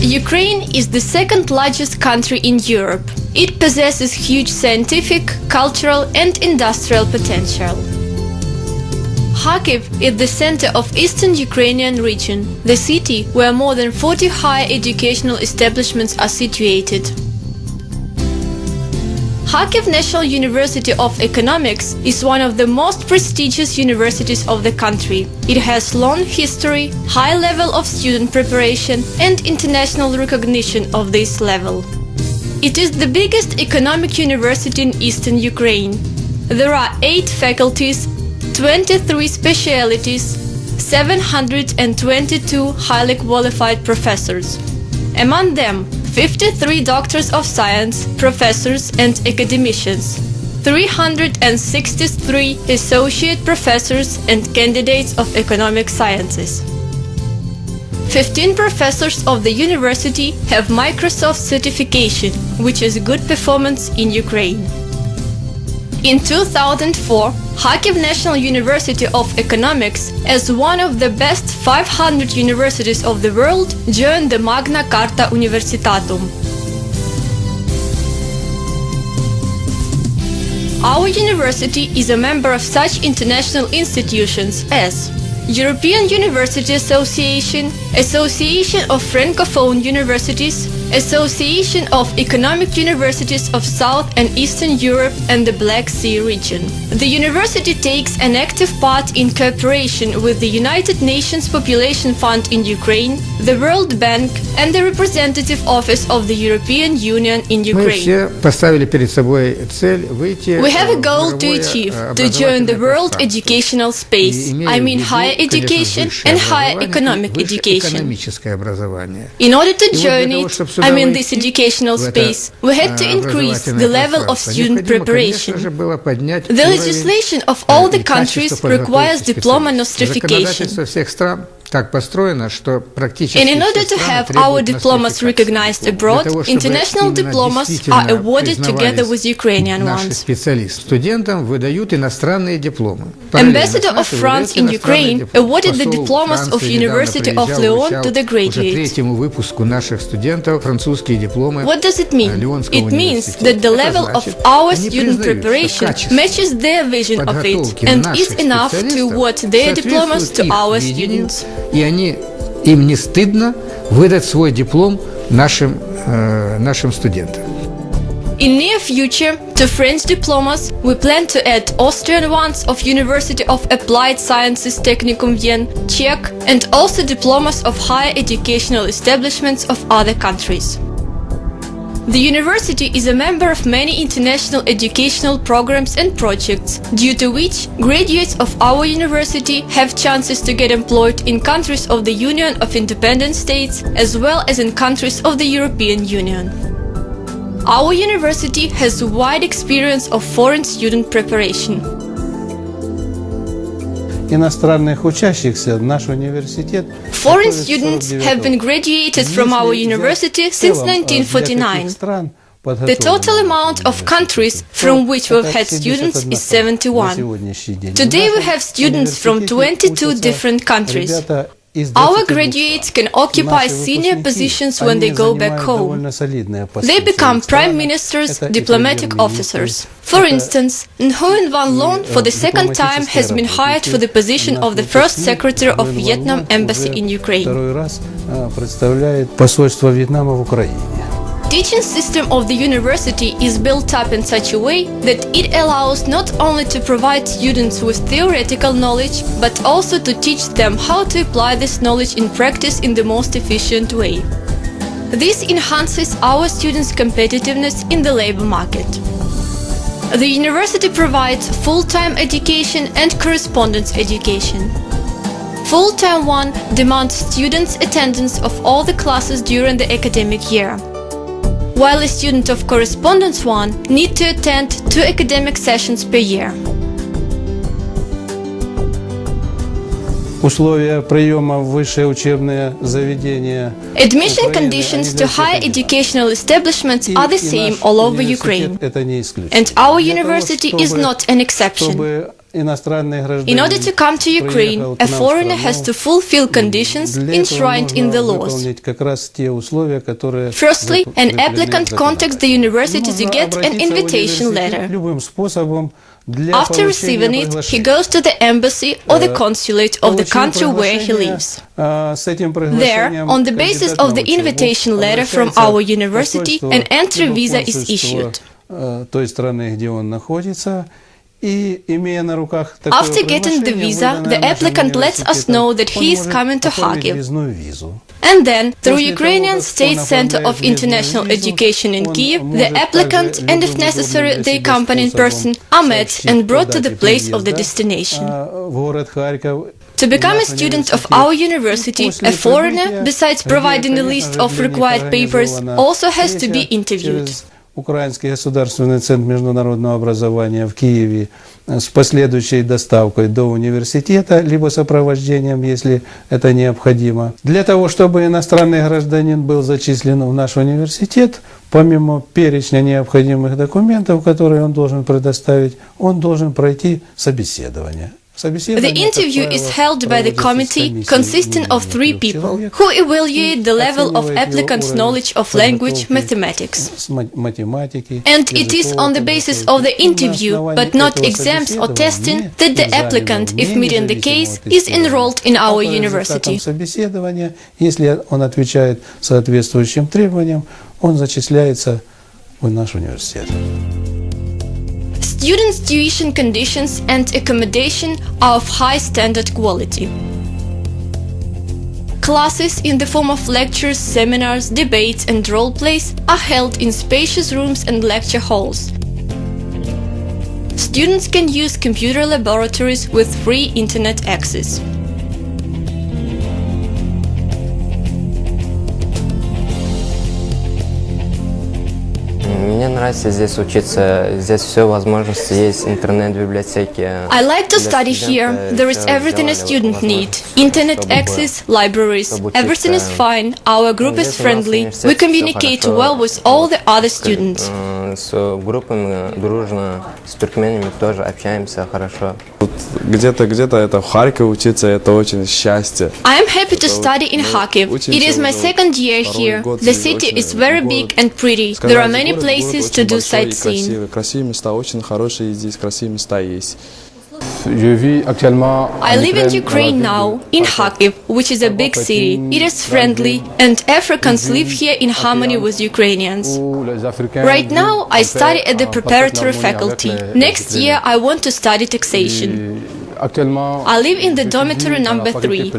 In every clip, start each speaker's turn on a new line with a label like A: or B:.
A: Ukraine is the second largest country in Europe. It possesses huge scientific, cultural and industrial potential. Kharkiv is the center of eastern Ukrainian region, the city where more than 40 higher educational establishments are situated. Kharkiv National University of Economics is one of the most prestigious universities of the country. It has long history, high level of student preparation and international recognition of this level. It is the biggest economic university in eastern Ukraine. There are 8 faculties, 23 specialities, 722 highly qualified professors. Among them, 53 doctors of science, professors and academicians, 363 associate professors and candidates of economic sciences. 15 professors of the university have Microsoft certification, which is good performance in Ukraine. In 2004, Kharkiv National University of Economics, as one of the best 500 universities of the world, joined the Magna Carta Universitatum. Our university is a member of such international institutions as European University Association, Association of Francophone Universities, Association of Economic Universities of South and Eastern Europe and the Black Sea region. The university takes an active part in cooperation with the United Nations Population Fund in Ukraine, the World Bank and the Representative Office of the European Union in Ukraine. We have a goal to achieve, to join the world educational space, I mean higher education and higher economic education. In order to join it, I mean this educational space, we had to increase the level of student preparation. The legislation of all the countries requires diploma nostrification. And in order to have our diplomas recognized abroad, international diplomas are awarded together with Ukrainian ones. Ambassador of France in Ukraine awarded the diplomas of University of Lyon to the graduates. What does it mean? It means that the level of our student preparation matches their vision of it and is enough to award their diplomas to our students.
B: Им не стыдно выдать свой диплом нашим студентам.
A: In near future, to French diplomas, we plan to add Austrian ones of University of Applied Sciences Technicum Wien, Czech, and also diplomas of higher educational establishments of other countries. The university is a member of many international educational programs and projects, due to which graduates of our university have chances to get employed in countries of the Union of Independent States as well as in countries of the European Union. Our university has a wide experience of foreign student preparation. Foreign students have been graduated from our university since 1949. The total amount of countries from which we've had students is 71. Today we have students from 22 different countries. Our graduates can occupy senior positions when they go back home. They become prime ministers, diplomatic officers. For instance, Nguyen Van Loan for the second time has been hired for the position of the first secretary of Vietnam Embassy in Ukraine. Teaching system of the university is built up in such a way that it allows not only to provide students with theoretical knowledge, but also to teach them how to apply this knowledge in practice in the most efficient way. This enhances our students' competitiveness in the labor market. The university provides full-time education and correspondence education. Full-time one demands students' attendance of all the classes during the academic year, while a student of correspondence one needs to attend 2 academic sessions per year. Admission conditions to higher educational establishments are the same all over Ukraine, and our university is not an exception. In order to come to Ukraine, a foreigner has to fulfill conditions enshrined in the laws. Firstly, an applicant contacts the university to get an invitation letter. After receiving it, he goes to the embassy or the consulate of the country where he lives. There, on the basis of the invitation letter from our university, an entry visa is issued. After getting the visa, the applicant lets us know that he is coming to Kharkiv. And then, through Ukrainian State Center of International Education in Kyiv, the applicant and, if necessary, the accompanying person are met and brought to the place of the destination. To become a student of our university, a foreigner, besides providing a list of required papers, also has to be interviewed.
C: Украинский государственный центр международного образования в Киеве с последующей доставкой до университета, либо сопровождением, если это необходимо. Для того, чтобы иностранный гражданин был зачислен в наш университет, помимо перечня необходимых документов, которые он должен предоставить, он должен пройти собеседование.
A: The interview is held by the committee consisting of 3 people who evaluate the level of applicant's knowledge of language mathematics. And it is on the basis of the interview, but not exams or testing, that the applicant, if meeting the case, is enrolled in our university.
C: Если он отвечает соответствующим требованиям, он зачисляется в наш университет.
A: Students' tuition conditions and accommodation are of high standard quality. Classes in the form of lectures, seminars, debates and role plays are held in spacious rooms and lecture halls. Students can use computer laboratories with free internet access.
D: Мне нравится здесь учиться, здесь все возможности есть, интернет-библиотеки.
A: I like to study here. There is everything a student needs. Internet access, libraries, everything is fine. Our group is friendly. We communicate well with all the other students.
D: С группами дружно, с туркменами тоже общаемся хорошо.
E: Где-то это в Харькове учиться, это очень счастье.
A: I am happy to study in Kharkiv. It is my second year here. The city is very big and pretty. There are many places to do sightseeing.
E: Красивые места, очень хорошие здесь, красивые места есть.
A: I live in Ukraine now, in Kharkiv, which is a big city. It is friendly, and Africans live here in harmony with Ukrainians. Right now, I study at the preparatory faculty. Next year, I want to study taxation. I live in the dormitory number 3.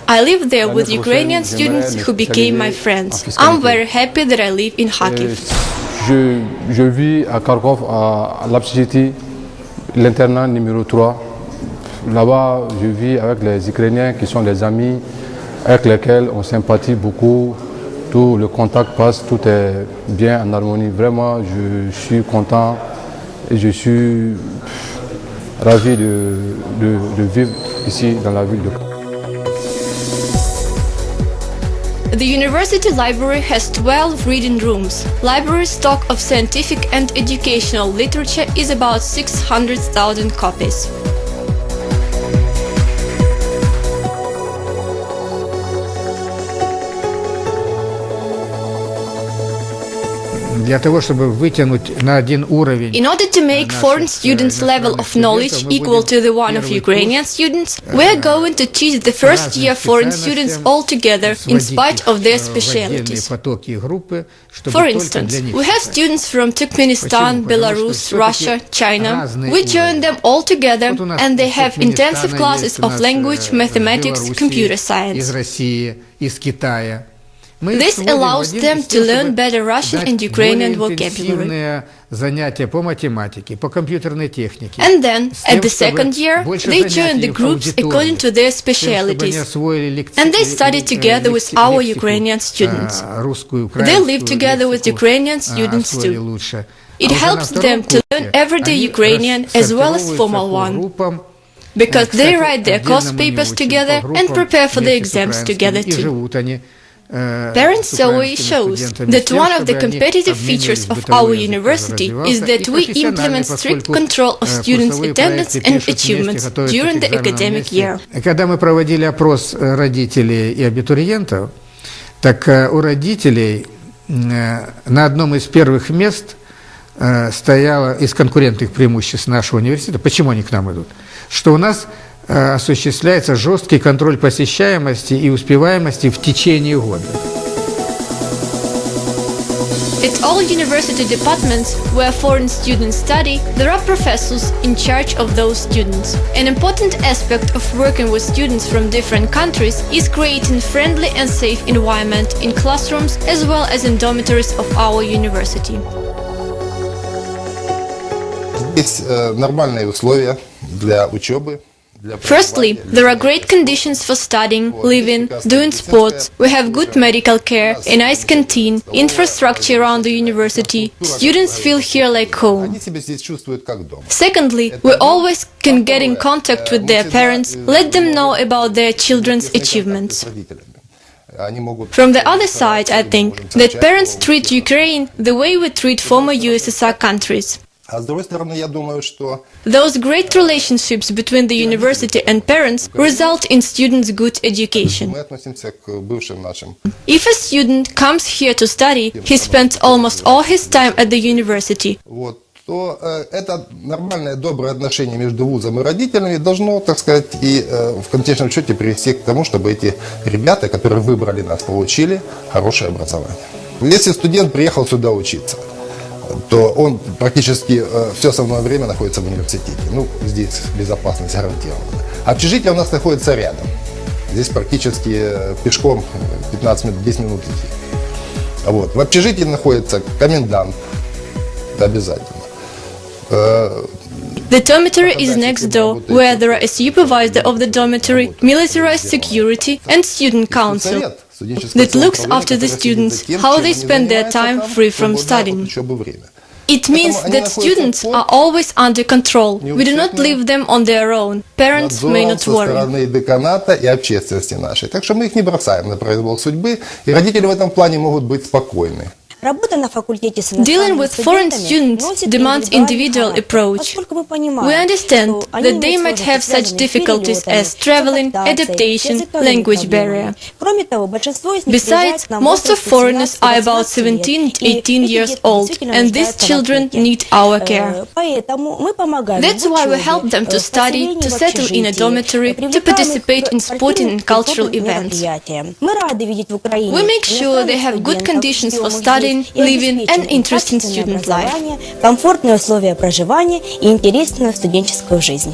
A: I live there with Ukrainian students who became my friends. I'm very happy that I live in Kharkiv.
F: Je vis à Kharkov, à l'Absity, l'internat numéro 3. Là-bas, je vis avec les Ukrainiens qui sont des amis, avec lesquels on sympathie beaucoup. Tout le contact passe, tout est bien en harmonie. Vraiment, je suis content et je suis ravi de vivre ici dans la ville de Kharkov.
A: The university library has 12 reading rooms. Library stock of scientific and educational literature is about 600,000 copies.
B: Для того, чтобы вытянуть на один уровень.
A: In order to make foreign students' level of knowledge equal to the one of Ukrainian students, we are going to teach the first-year foreign students all together, in spite of their specialities. For instance, we have students from Turkmenistan, Belarus, Russia, China. We join them all together, and they have intensive classes of language, mathematics, computer science. This allows them to learn better Russian and Ukrainian vocabulary. And then, at the second year, they join the groups according to their specialities. And they study together with our Ukrainian students. They live together with Ukrainian students too. It helps them to learn everyday Ukrainian as well as formal one, because they write their course papers together and prepare for the exams together too. Parents' survey shows that one of the competitive features of our university is that we implement strict control of students' attendance and achievements during the academic year.
B: Когда мы проводили опрос родителей и абитуриентов, так у родителей на одном из первых мест стояло из конкурентных преимуществ нашего университета, почему они к нам идут, что у нас осуществляется жесткий контроль посещаемости и успеваемости в течение года.
A: At all university departments where foreign students study, there are professors in charge of those students. An important aspect of working with students from different countries is creating friendly and safe environment in classrooms as well as in dormitories of our university.
G: Есть нормальные условия для учебы.
A: Firstly, there are great conditions for studying, living, doing sports. We have good medical care, a nice canteen, infrastructure around the university. Students feel here like home. Secondly, we always can get in contact with their parents, let them know about their children's achievements. From the other side, I think that parents treat Ukraine the way we treat former USSR countries. Those great relationships between the university and parents result in students' good education. If a student comes here to study, he spends almost all his time at the university.
G: То это нормальное, доброе отношение между вузом и родителями должно, так сказать, и в конечном счете привести к тому, чтобы эти ребята, которые выбрали нас, получили хорошее образование. Если студент приехал сюда учиться, то он практически все основное время находится в университете. Ну, здесь безопасность гарантирована. Общежитие у нас находится рядом. Здесь практически пешком 15 минут, 10 минут идти. Вот. В общежитии находится комендант. Обязательно.
A: The dormitory is next door, where there are a supervisor of the dormitory, militarized security and student council that looks after the students, how they spend their time free from studying. It means that students are always under control. We do not leave them on their own. Parents may not worry.
G: Так что мы их не бросаем на произвол судьбы, и родители в этом плане могут быть спокойны.
A: Dealing with foreign students demands individual approach. We understand that they might have such difficulties as traveling, adaptation, language barrier. Besides, most of foreigners are about 17 to 18 years old, and these children need our care. That's why we help them to study, to settle in a dormitory, to participate in sporting and cultural events. We make sure they have good conditions for studying, living and interesting student life.
H: Комфортные условия проживания и интересную студенческую жизнь.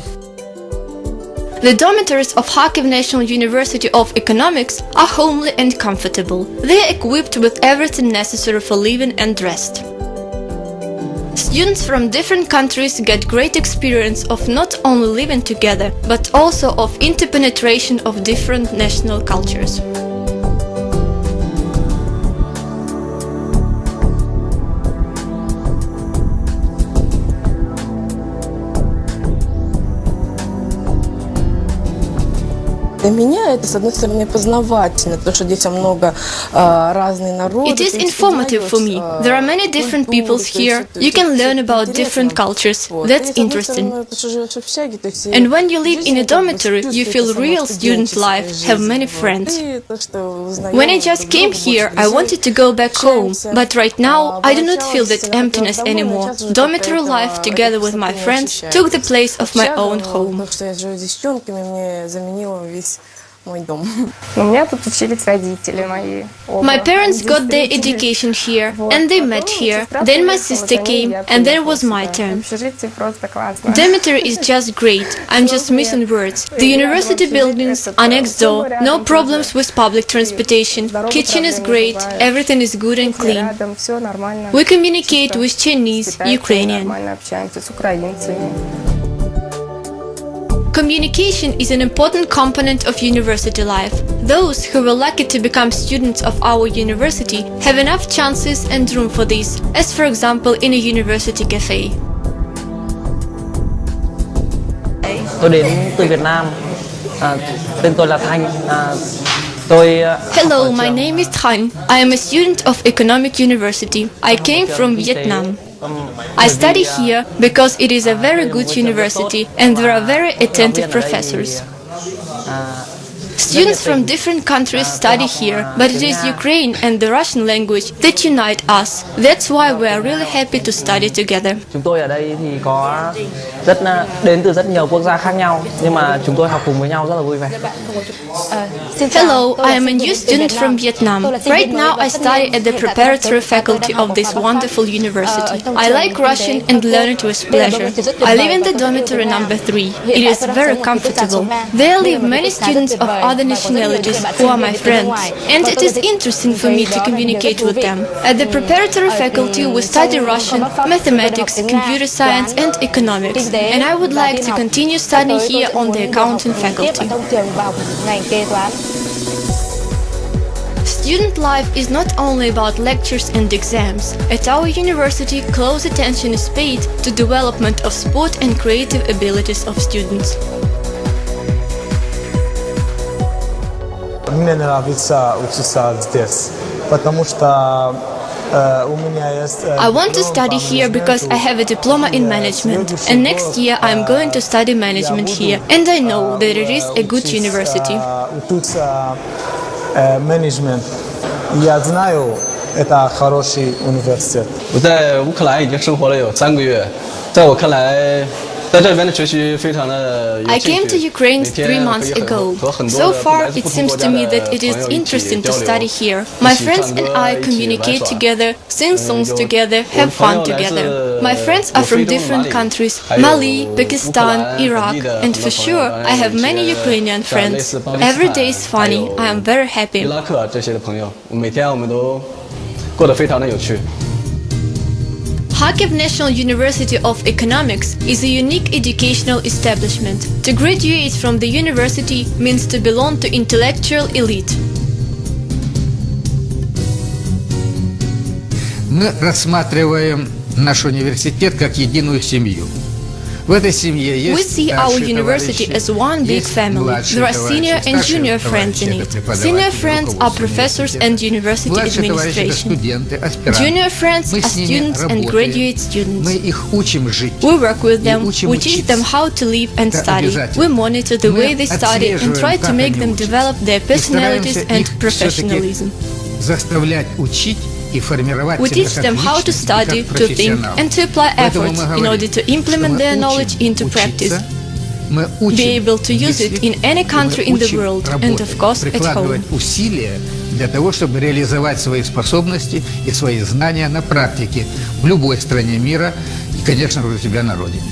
A: The dormitories of Kharkiv National University of Economics are homely and comfortable. They are equipped with everything necessary for living and rest. Students from different countries get great experience of not only living together, but also of interpenetration of different national cultures.
I: Для меня это, с одной стороны, познавательно, потому что здесь много разных народов.
A: It is informative for me. There are many different peoples here. You can learn about different cultures. That's interesting. And when you live in a dormitory, you feel real student life, have many friends. When I just came here, I wanted to go back home, but right now I do not feel that emptiness anymore. Dormitory life together with my friends took the place of my own home.
J: У меня тут учились родители мои.
A: My parents got their education here, and they met here. Then my sister came, and then was my turn. Dormitory is just great. I'm just missing words. The university buildings are next door. No problems with public transportation. Kitchen is great. Everything is good and clean. We communicate with Chinese, Ukrainian. Communication is an important component of university life. Those who were lucky to become students of our university have enough chances and room for this, as for example in a university cafe.
K: Tôi đến từ Việt Nam, tên tôi là Thanh.
A: Hello, my name is Thanh. I am a student of Economic University. I came from Vietnam. I study here because it is a very good university and there are very attentive professors. Students from different countries study here, but it is Ukraine and the Russian language that unite us. That's why we are really happy to study together.
K: Chúng tôi ở đây thì có đến từ rất nhiều quốc gia khác nhau, nhưng mà chúng tôi học cùng với nhau rất là vui vẻ.
A: Hello, I am a new student from Vietnam. Right now I study at the preparatory faculty of this wonderful university. I like Russian and learn it with pleasure. I live in the dormitory number 3. It is very comfortable. There live many students of other nationalities who are my friends, and it is interesting for me to communicate with them. At the preparatory faculty we study Russian, mathematics, computer science and economics, and I would like to continue studying here on the accounting faculty. Student life is not only about lectures and exams. At our university, close attention is paid to development of sport and creative abilities of students.
L: Мне нравится учиться здесь, потому что
A: I want to study here because I have a diploma in management, and next year I am going to study management here, and I know that it is a good university.
L: Management. Я знаю, это хороший университет.
M: 我在乌克兰已经生活了有3个月，在我看来。
A: I came to Ukraine 3 months ago. So far, it seems to me that it is interesting to study here. My friends and I communicate together, sing songs together, have fun together. My friends are from different countries, Mali, Pakistan, Iraq, and for sure, I have many Ukrainian friends. Every day is funny. I am very happy. Kharkiv National University of Economics is a unique educational establishment. To graduate from the university means to belong to intellectual elite.
B: Мы рассматриваем наш университет как единую семью. В этой семье есть
A: We see our university as one big family. There are senior and junior friends in it. Senior friends are professors and university administration. Junior friends are students and graduate students. We work with them, we teach them how to live and study. We monitor the way they study and try to make them develop their personalities and professionalism. We teach them how to study, to think and to apply efforts in order to implement their knowledge into practice. Be able to use it in any country in the world and, of course, at home.
B: Для того, чтобы реализовать свои способности и свои знания на практике в любой стране мира и, конечно, у себя на родине.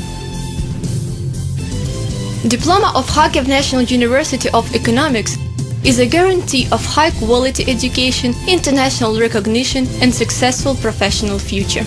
A: Diploma of Kharkiv National University of Economics is a guarantee of high-quality education, international recognition and successful professional future.